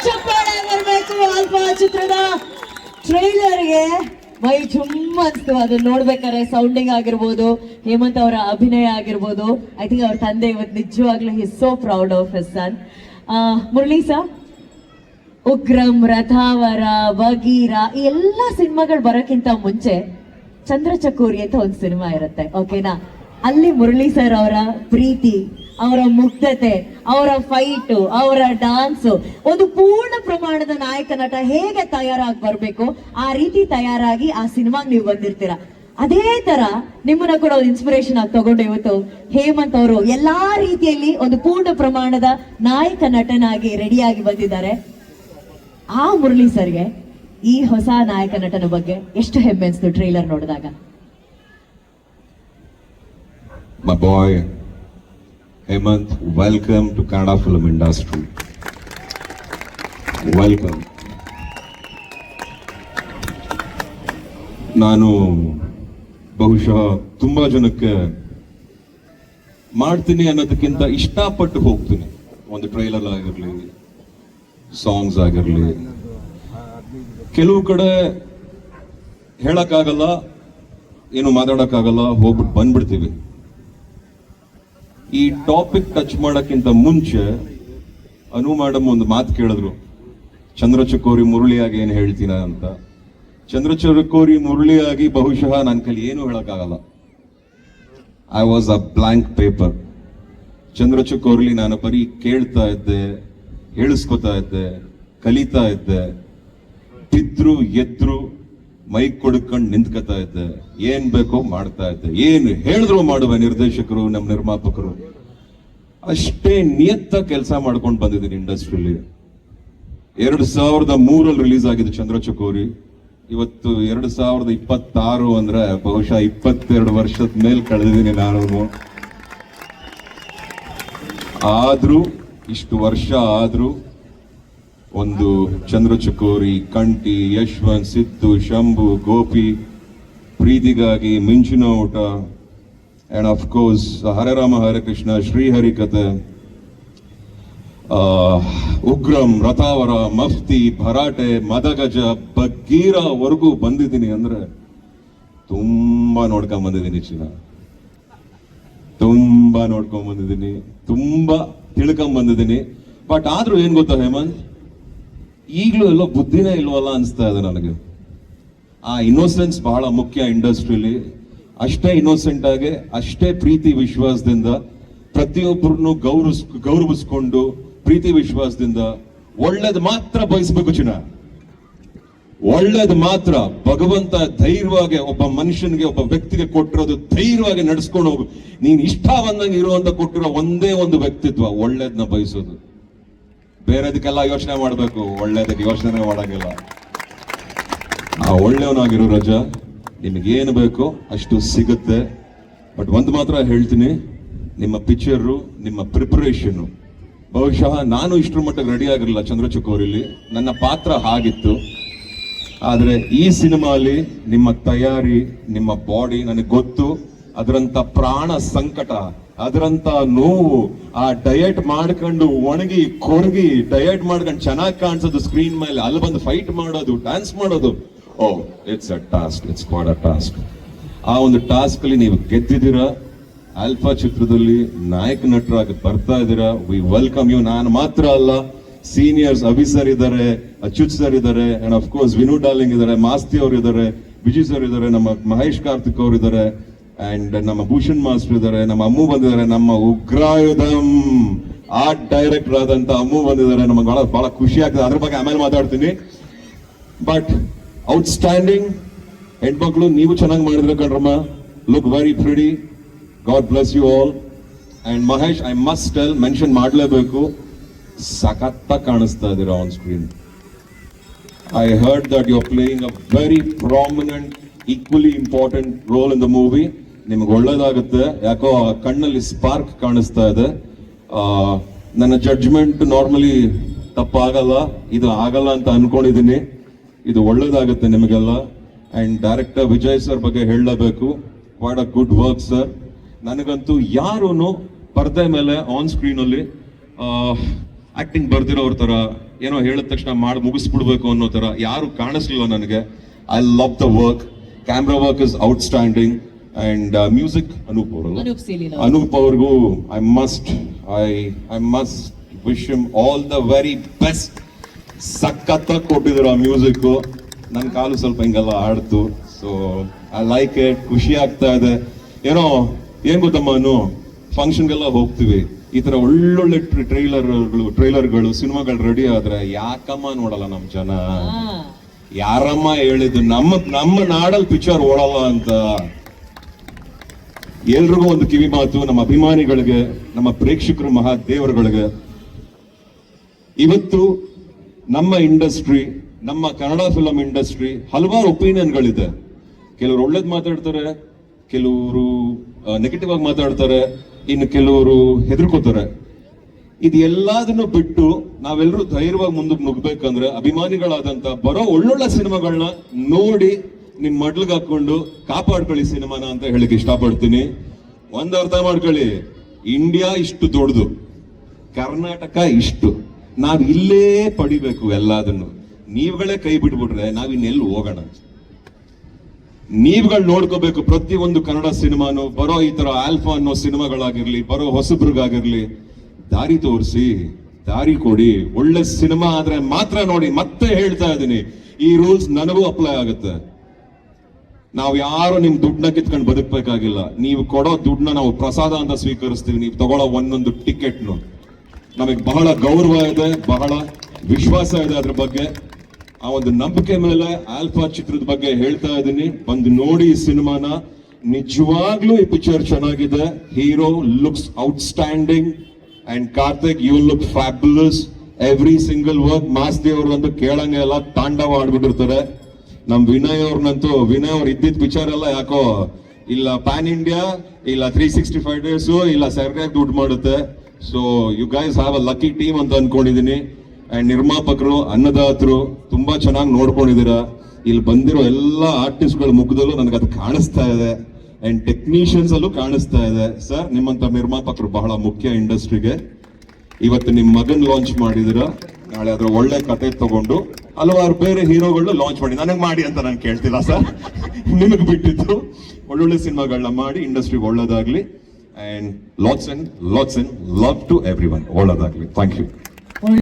ಚಪ್ಪಾಳೆ ಬರಬೇಕು. ಆಲ್ಫಾ ಚಿತ್ರದ ಟ್ರೈಲರ್ಗೆ ಮೈ ಜುಮ್ ಅನ್ಸ್ತು ಅದನ್ನ ನೋಡ್ಬೇಕಾದ್ರೆ. ಸೌಂಡಿಂಗ್ ಆಗಿರ್ಬೋದು, ಹೇಮಂತ್ ಅವರ ಅಭಿನಯ ಆಗಿರ್ಬೋದು. ಐ ಥಿಂಕ್ ಅವ್ರ ತಂದೆ ಇವತ್ತು ನಿಜವಾಗ್ಲೂ he so proud of his son. Murali sir, Ugramm, Rathaavara, Bagheera ಈ ಎಲ್ಲ ಸಿನಿಮಾಗಳು ಬರೋಕ್ಕಿಂತ ಮುಂಚೆ ಚಂದ್ರಚಕೋರಿ ಅಂತ ಒಂದು ಸಿನಿಮಾ ಇರುತ್ತೆ, ಓಕೆನಾ? ಅಲ್ಲಿ ಮುರಳಿ ಸರ್ ಅವರ ಪ್ರೀತಿ, ಅವರ ಮುಗ್ಧತೆ, ಅವರ ಫೈಟು, ಅವರ ಡಾನ್ಸು, ಒಂದು ಪೂರ್ಣ ಪ್ರಮಾಣದ ನಾಯಕ ನಟ ಹೇಗೆ ತಯಾರಾಗಿ ಬರ್ಬೇಕು ಆ ರೀತಿ ತಯಾರಾಗಿ ಆ ಸಿನಿಮಾಗೆ ನೀವು ಬಂದಿರ್ತೀರ. ಅದೇ ತರ ನಿಮ್ಮನ್ನ ಕೂಡ ಒಂದು ಇನ್ಸ್ಪಿರೇಷನ್ ಆಗಿ ತಗೊಂಡು ಇವತ್ತು ಹೇಮಂತ್ ಅವರು ಎಲ್ಲಾ ರೀತಿಯಲ್ಲಿ ಒಂದು ಪೂರ್ಣ ಪ್ರಮಾಣದ ನಾಯಕ ನಟನಾಗಿ ರೆಡಿಯಾಗಿ ಬಂದಿದ್ದಾರೆ. ಆ ಮುರಳಿ ಸರ್ಗೆ ಈ ಹೊಸ ನಾಯಕ ನಟನ ಬಗ್ಗೆ ಎಷ್ಟು ಹೆಮ್ಮೆ ಅನ್ಸ್ತು ಟ್ರೈಲರ್ ನೋಡಿದಾಗ? My boy Hemant, welcome to Kannada film industry. Welcome. ನಾನು ಬಹುಶಃ ತುಂಬಾ ಜನಕ್ಕೆ ಮಾಡ್ತೀನಿ ಅನ್ನೋದಕ್ಕಿಂತ ಇಷ್ಟಪಟ್ಟು ಹೋಗ್ತೀನಿ. ಒಂದು ಟ್ರೈಲರ್ ಆಗಿರ್ಲಿ, ಸಾಂಗ್ಸ್ ಆಗಿರ್ಲಿ, ಕೆಲವು ಕಡೆ ಹೇಳಕ್ಕಾಗಲ್ಲ, ಏನು ಮಾತಾಡಕ್ಕಾಗಲ್ಲ, ಹೋಗ್ಬಿಟ್ಟು ಬಂದ್ಬಿಡ್ತೀವಿ. ಈ ಟಾಪಿಕ್ ಟಚ್ ಮಾಡಕ್ಕಿಂತ ಮುಂಚೆ ಅನು ಮೇಡಮ್ ಒಂದು ಮಾತು ಕೇಳಿದ್ರು, ಚಂದ್ರಚಕೋರಿ ಮುರಳಿಯಾಗಿ ಏನು ಹೇಳ್ತೀನ ಅಂತ. ಚಂದ್ರಚಕೋರಿ ಮುರಳಿಯಾಗಿ ಬಹುಶಃ ನನ್ನ ಕೈಲಿ ಏನು ಹೇಳಕ್ಕಾಗಲ್ಲ. I was a blank paper. ಚಂದ್ರಚಕೋರ್ಲಿ ನಾನು ಬರೀ ಕೇಳ್ತಾ ಇದ್ದೆ, ಹೇಳಿಸ್ಕೊತಾ ಇದ್ದೆ, ಕಲಿತಾ ಇದ್ದೆ, ಬಿದ್ರು ಎದ್ರು ಮೈಕ್ ಕೊಡ್ಕೊಂಡು ನಿಂತ್ಕೊತಾ ಇದ್ದೆ, ಏನ್ ಬೇಕೋ ಮಾಡ್ತಾ ಇದ್ದೆ, ಏನು ಹೇಳಿದ್ರು ಮಾಡುವ ನಿರ್ದೇಶಕರು, ನಮ್ಮ ನಿರ್ಮಾಪಕರು. ಅಷ್ಟೇ ನಿಯತ್ತ ಕೆಲಸ ಮಾಡ್ಕೊಂಡು ಬಂದಿದ್ದೀನಿ ಇಂಡಸ್ಟ್ರಿಯಲ್ಲಿ. 2003 ರಿಲೀಸ್ ಆಗಿದ್ದು ಚಂದ್ರಚಕೋರಿ. ಇವತ್ತು 2026 ಅಂದ್ರೆ ಬಹುಶಃ 22 ವರ್ಷದ ಮೇಲೆ ಕಳೆದಿದ್ದೀನಿ ನಾನು. ಆದ್ರೂ ಇಷ್ಟು ವರ್ಷ ಆದ್ರೂ ಒಂದು ಚಂದ್ರಚಕೋರಿ, ಕಂಠಿ, ಯಶವಂತ್, ಸಿದ್ದು, ಶಂಭು, ಗೋಪಿ, ಪ್ರೀತಿಗಾಗಿ, ಮಿಂಚಿನ ಊಟ, ಅಂಡ್ ಆಫ್ ಕೋರ್ಸ್ ಹರೇ ರಾಮ ಹರೇ ಕೃಷ್ಣ, ಶ್ರೀಹರಿ ಕಥೆ, ಉಗ್ರಂ, ರಥಾವರ, ಮಫ್ತಿ, ಭರಾಟೆ, ಮದಗಜ, ಬಗೀರವರೆಗೂ ಬಂದಿದ್ದೀನಿ ಅಂದ್ರೆ ತುಂಬಾ ನೋಡ್ಕೊಂಡ್ ಬಂದಿದ್ದೀನಿ ಚಿನ್ನ. ತುಂಬಾ ನೋಡ್ಕೊಂಡ್ ಬಂದಿದ್ದೀನಿ, ತುಂಬಾ ತಿಳ್ಕೊಂಡ್ ಬಂದಿದ್ದೀನಿ. ಬಟ್ ಆದ್ರೂ ಏನ್ ಗೊತ್ತಾ ಹೇಮಂತ್, ಈಗಲೂ ಎಲ್ಲೋ ಬುದ್ಧಿನೇ ಇಲ್ವಲ್ಲ ಅನಿಸ್ತಾ ಇದೆ ನನಗೆ. ಆ ಇನ್ನೋಸೆನ್ಸ್ ಬಹಳ ಮುಖ್ಯ ಇಂಡಸ್ಟ್ರಿಲಿ. ಅಷ್ಟೇ ಇನ್ನೋಸೆಂಟ್ ಆಗಿ, ಅಷ್ಟೇ ಪ್ರೀತಿ ವಿಶ್ವಾಸದಿಂದ ಪ್ರತಿಯೊಬ್ಬರನ್ನು ಗೌರವಿಸ್ಕೊಂಡು ಪ್ರೀತಿ ವಿಶ್ವಾಸದಿಂದ ಒಳ್ಳೇದು ಮಾತ್ರ ಬಯಸ್ಬೇಕು ಚಿನ್ನ. ಒಳ್ಳೇದು ಮಾತ್ರ. ಭಗವಂತ ಧೈರ್ಯವಾಗಿ ಒಬ್ಬ ಮನುಷ್ಯನಿಗೆ, ಒಬ್ಬ ವ್ಯಕ್ತಿಗೆ ಕೊಟ್ಟಿರೋದು ಧೈರ್ಯವಾಗಿ ನಡ್ಸ್ಕೊಂಡು ಹೋಗು. ನೀನ್ ಇಷ್ಟ ಬಂದಂಗೆ ಇರುವಂತ ಕೊಟ್ಟಿರೋ ಒಂದೇ ಒಂದು ವ್ಯಕ್ತಿತ್ವ, ಒಳ್ಳೇದನ್ನ ಬಯಸೋದು. ಬೇರೆದಕ್ಕೆಲ್ಲ ಯೋಚನೆ ಮಾಡಬೇಕು, ಒಳ್ಳೇದಕ್ಕೆ ಯೋಚನೆ ಮಾಡಂಗಿಲ್ಲ. ಆ ಒಳ್ಳೆಯವನಾಗಿರೋ ರಜಾ, ನಿಮಗೇನು ಬೇಕೋ ಅಷ್ಟು ಸಿಗುತ್ತೆ. ಬಟ್ ಒಂದು ಮಾತ್ರ ಹೇಳ್ತೀನಿ, ನಿಮ್ಮ ಪಿಕ್ಚರು, ನಿಮ್ಮ ಪ್ರಿಪರೇಷನ್, ಬಹುಶಃ ನಾನು ಇಷ್ಟರ ಮಟ್ಟಿಗೆ ರೆಡಿ ಆಗಿರಲಿಲ್ಲ ಚಂದ್ರಚಕೋರಿಲಿ. ನನ್ನ ಪಾತ್ರ ಹಾಗಿತ್ತು. ಆದ್ರೆ ಈ ಸಿನಿಮಾಲಿ ನಿಮ್ಮ ತಯಾರಿ, ನಿಮ್ಮ ಬಾಡಿ ನನಗೆ ಗೊತ್ತು. ಅದರಂತ ಪ್ರಾಣ ಸಂಕಟ, ಅದರಂತ ನೋವು, ಆ ಡಯಟ್ ಮಾಡ್ಕೊಂಡು ಒಣಗಿ ಕೊರಗಿ ಡಯಟ್ ಮಾಡ್ಕೊಂಡು ಚೆನ್ನಾಗಿ ಕಾಣಿಸೋದು ಸ್ಕ್ರೀನ್ ಮೇಲೆ, ಅಲ್ಲಿ ಬಂದು ಫೈಟ್ ಮಾಡೋದು, ಡ್ಯಾನ್ಸ್ ಮಾಡೋದು, oh it's a task, it's quartz a task. ಆ ಒಂದು ಟಾಸ್ಕ್ ಅಲ್ಲಿ ನೀವು ಗೆದ್ದಿದ್ದೀರಾ. ಆಲ್ಫಾ ಚಿತ್ರದಲ್ಲಿ ನಾಯಕ ನಟರಾಗಿ ಬರ್ತಾ ಇದ್ದೀರಾ. We welcome you. ನಾನು ಮಾತ್ರ ಅಲ್ಲ, ಸೀನಿಯರ್ಸ್ ಅಭಿ ಸರ್ ಇದ್ದಾರೆ, ಅಚ್ಯುತ್ ಸರ್ ಇದ್ದಾರೆ, and of course Vinu darling ಇದ್ದಾರೆ, ಮಾಸ್ತಿ ಅವರು ಇದ್ದಾರೆ, ವಿಜಯ್ ಸರ್ ಇದ್ದಾರೆ, ನಮ್ಮ ಮಹೇಶ್ ಕಾರ್ತಿಕ್ ಅವರು ಇದ್ದಾರೆ, ಅಂಡ್ ನಮ್ಮ ಭೂಷಣ್ ಮಾಸ್ಟರ್ ಇದ್ದಾರೆ, ನಮ್ಮ ಅಮ್ಮು ಬಂದಿದ್ದಾರೆ, ನಮ್ಮ ಉಗ್ರಾಯುಧಂ ಆರ್ಟ್ ಡೈರೆಕ್ಟರ್ ಆದಂತ ಅಮ್ಮು ಬಂದಿದ್ದಾರೆ. ನಮಗೆ ಬಹಳ ಖುಷಿ ಆಗ್ತದೆ. ಅದ್ರ ಬಗ್ಗೆ ಆಮೇಲೆ ಮಾತಾಡ್ತೀನಿ. ಬಟ್ ಔಟ್ಸ್ಟ್ಯಾಂಡಿಂಗ್ ಹೆಣ್ಮಕ್ಳು, ನೀವು ಚೆನ್ನಾಗಿ ಮಾಡಿದ್ರೆ ಕಣ್ರಮ್ಮ. Look very pretty. God bless you all. And Mahesh, I must tell, mention ಮಾಡಲೇಬೇಕು, ಸಖತ್ತಾಗಿ ಕಾಣಿಸ್ತಾ ಇದ್ದೀರಾ on screen. I heard that you are playing a very prominent, equally important role in the movie. ನಿಮ್ಗೆ ಒಳ್ಳೇದಾಗುತ್ತೆ. ಯಾಕೋ ಕಣ್ಣಲ್ಲಿ ಸ್ಪಾರ್ಕ್ ಕಾಣಿಸ್ತಾ ಇದೆ. ನನ್ನ ಜಡ್ಜ್ಮೆಂಟ್ ನಾರ್ಮಲಿ ತಪ್ಪಾಗಲ್ಲ, ಇದು ಆಗಲ್ಲ ಅಂತ ಅನ್ಕೊಂಡಿದ್ದೀನಿ. ಇದು ಒಳ್ಳೇದಾಗುತ್ತೆ ನಿಮಗೆಲ್ಲ. ಅಂಡ್ ಡೈರೆಕ್ಟರ್ ವಿಜಯ್ ಸರ್ ಬಗ್ಗೆ ಹೇಳಲೇಬೇಕು. What a good work sir. ನನಗಂತೂ ಯಾರೂ ಪರ್ದೆ ಮೇಲೆ ಆನ್ ಸ್ಕ್ರೀನ್ ಅಲ್ಲಿ ಆಕ್ಟಿಂಗ್ ಬರ್ದಿರೋರ ತರ ಏನೋ ಹೇಳಿದ ತಕ್ಷಣ ಮಾಡಿ ಮುಗಿಸ್ಬಿಡ್ಬೇಕು ಅನ್ನೋ ತರ ಯಾರು ಕಾಣಿಸ್ಲಿಲ್ಲ ನನಗೆ. I love the work, camera work is outstanding and music Anoop ಅವರಲ್ಲ, ಅನೂಪ್ ಸೀಲಿನ ಅನೂಪ್ ಅವ್ರಿಗೂ I must wish him all the very best. ಸಖತ್ತಾಗಿ ಕೊಟ್ಟಿದ್ರು ಆ ಮ್ಯೂಸಿಕ್. ನನ್ನ ಕಾಲು ಸ್ವಲ್ಪ ಹಿಂಗೆಲ್ಲ ಆಡ್ತು, ಸೊ ಐ ಲೈಕ್ ಇಟ್. ಖುಷಿ ಆಗ್ತಾ ಇದೆ. ಏನೋ ಏನ್ ಗೊತ್ತಮ್ಮ, ಫಂಕ್ಷನ್ಗೆಲ್ಲ ಹೋಗ್ತೀವಿ, ಈ ತರ ಒಳ್ಳೊಳ್ಳೆ ಟ್ರೈಲರ್ಗಳು ಸಿನಿಮಾಗಳು ರೆಡಿ ಆದ್ರೆ ಯಾಕಮ್ಮ ನೋಡಲ್ಲ ನಮ್ ಜನ? ಯಾರಮ್ಮ ಹೇಳಿದ್ದು ನಮ್ಮ ನಾಡಲ್ ಪಿಕ್ಚರ್ ಓಡಲ್ಲ ಅಂತ? ಎಲ್ರಿಗೂ ಒಂದು ಕಿವಿ ಮಾತು, ನಮ್ಮ ಅಭಿಮಾನಿಗಳಿಗೆ, ನಮ್ಮ ಪ್ರೇಕ್ಷಕರು, ಮಹಾದೇವರುಗಳಿಗೆ, ಇವತ್ತು ನಮ್ಮ ಇಂಡಸ್ಟ್ರಿ, ನಮ್ಮ ಕನ್ನಡ ಫಿಲಂ ಇಂಡಸ್ಟ್ರಿ ಹಲವಾರು ಒಪಿನಿಯನ್ಗಳಿದೆ. ಕೆಲವರು ಒಳ್ಳೇದ್ ಮಾತಾಡ್ತಾರೆ, ಕೆಲವರು ನೆಗೆಟಿವ್ ಆಗಿ ಮಾತಾಡ್ತಾರೆ, ಇನ್ನು ಕೆಲವರು ಹೆದರ್ಕೋತಾರೆ. ಇದು ಎಲ್ಲದನ್ನು ಬಿಟ್ಟು ನಾವೆಲ್ಲರೂ ಧೈರ್ಯವಾಗಿ ಮುಂದಕ್ಕೆ ನುಗ್ಬೇಕಂದ್ರೆ ಅಭಿಮಾನಿಗಳಾದಂತ ಬರೋ ಒಳ್ಳೊಳ್ಳೆ ಸಿನಿಮಾಗಳನ್ನ ನೋಡಿ ನಿಮ್ ಮಡ್ಲಿಗೆ ಹಾಕೊಂಡು ಕಾಪಾಡ್ಕೊಳ್ಳಿ ಸಿನಿಮಾನ ಅಂತ ಹೇಳಿಕ್ ಇಷ್ಟಪಡ್ತೀನಿ. ಒಂದ್ ಅರ್ಥ ಮಾಡ್ಕೊಳ್ಳಿ, ಇಂಡಿಯಾ ಇಷ್ಟು ದೊಡ್ಡದು, ಕರ್ನಾಟಕ ಇಷ್ಟು, ನಾವ್ ಇಲ್ಲೇ ಪಡಿಬೇಕು ಎಲ್ಲದನ್ನು. ನೀವುಗಳೇ ಕೈ ಬಿಟ್ಬಿಟ್ರೆ ನಾವ್ ಇನ್ನೆಲ್ಲಿ ಹೋಗೋಣ? ನೀವುಗಳು ನೋಡ್ಕೋಬೇಕು ಪ್ರತಿ ಒಂದು ಕನ್ನಡ ಸಿನಿಮಾನು. ಬರೋ ಈ ತರ ಆಲ್ಫಾ ಅನ್ನೋ ಸಿನಿಮಾಗಳಾಗಿರ್ಲಿ, ಬರೋ ಹೊಸಬ್ರಿಗಾಗಿರ್ಲಿ ದಾರಿ ತೋರಿಸಿ, ದಾರಿ ಕೊಡಿ. ಒಳ್ಳೆ ಸಿನಿಮಾ ಆದ್ರೆ ಮಾತ್ರ ನೋಡಿ. ಮತ್ತೆ ಹೇಳ್ತಾ ಇದ್ದೀನಿ, ಈ ರೂಲ್ಸ್ ನನಗೂ ಅಪ್ಲೈ ಆಗುತ್ತೆ. ನಾವು ಯಾರು ನಿಮ್ ದುಡ್ಡನ್ನ ಕಿತ್ಕೊಂಡು ಬದುಕಬೇಕಾಗಿಲ್ಲ. ನೀವು ಕೊಡೋ ದುಡ್ಡನ್ನ ನಾವು ಪ್ರಸಾದ ಅಂತ ಸ್ವೀಕರಿಸ್ತೀವಿ. ನೀವು ತಗೊಳ್ಳೋ ಒಂದೊಂದು ಟಿಕೆಟ್ನು ನಮಗೆ ಬಹಳ ಗೌರವ ಇದೆ, ಬಹಳ ವಿಶ್ವಾಸ ಇದೆ ಅದ್ರ ಬಗ್ಗೆ. ಆ ಒಂದು ನಂಬಿಕೆ ಮೇಲೆ ಆಲ್ಫಾ ಚಿತ್ರದ ಬಗ್ಗೆ ಹೇಳ್ತಾ ಇದ್ದೀನಿ. ಬಂದು ನೋಡಿ ಈ ಸಿನಿಮಾನ. ನಿಜವಾಗ್ಲೂ ಈ ಪಿಕ್ಚರ್ ಚೆನ್ನಾಗಿದೆ. Hero looks outstanding and Karthik, you look fabulous. Every single work. Masti ಅವರು ಅಂತೂ ಕೇಳಂಗೆ ಎಲ್ಲ ತಾಂಡವ ಆಡ್ಬಿಟ್ಟಿರ್ತಾರೆ. ನಮ್ ವಿನಯ್ ಅವ್ರನ್ನಂತೂ, ವಿನಯ್ ಅವ್ರು ಇದ್ದಿದ್ ಪಿಕ್ಚರ್ ಎಲ್ಲ ಯಾಕೋ ಇಲ್ಲ ಪ್ಯಾನ್ ಇಂಡಿಯಾ, ಇಲ್ಲ 365 days, ಇಲ್ಲ ಸರ್ಕಾರ ದುಡ್ಡು ಮಾಡುತ್ತೆ. So you guys have a lucky team ಅಂತ ಅನ್ಕೊಂಡಿದೀನಿ. ಅಂಡ್ ನಿರ್ಮಾಪಕರು, ಅನ್ನದಾತರು ತುಂಬಾ ಚೆನ್ನಾಗಿ ನೋಡ್ಕೊಂಡಿದ್ದೀರಾ. ಇಲ್ಲಿ ಬಂದಿರೋ ಎಲ್ಲ ಆರ್ಟಿಸ್ಟ್ಗಳ ಮುಖದಲ್ಲೂ ನನಗೆ ಅದು ಕಾಣಿಸ್ತಾ ಇದೆ, ಅಂಡ್ ಟೆಕ್ನಿಷಿಯನ್ಸ್ ಅಲ್ಲೂ ಕಾಣಿಸ್ತಾ ಇದೆ. ಸರ್, ನಿಮ್ಮಂತ ನಿರ್ಮಾಪಕರು ಬಹಳ ಮುಖ್ಯ ಇಂಡಸ್ಟ್ರಿಗೆ. ಇವತ್ತು ನಿಮ್ ಮಗನ್ ಲಾಂಚ್ ಮಾಡಿದಿರಾ, ನಾಳೆ ಅದ್ರ ಒಳ್ಳೆ ಕತೆ ತಗೊಂಡು ಹಲವಾರು ಬೇರೆ ಹೀರೋಗಳನ್ನ ಲಾಂಚ್ ಮಾಡಿ. ನನಗೆ ಮಾಡಿ ಅಂತ ನಾನು ಕೇಳ್ತಿಲ್ಲ ಸರ್, ನಿಮಗೆ ಬಿಟ್ಟಿದ್ದು. ಒಳ್ಳೊಳ್ಳೆ ಸಿನಿಮಾಗಳನ್ನ ಮಾಡಿ ಇಂಡಸ್ಟ್ರಿಗೆ ಒಳ್ಳೇದಾಗ್ಲಿ. And lots and love to every one. ಒಳ್ಳೇದಾಗ್ಲಿ. Thank you.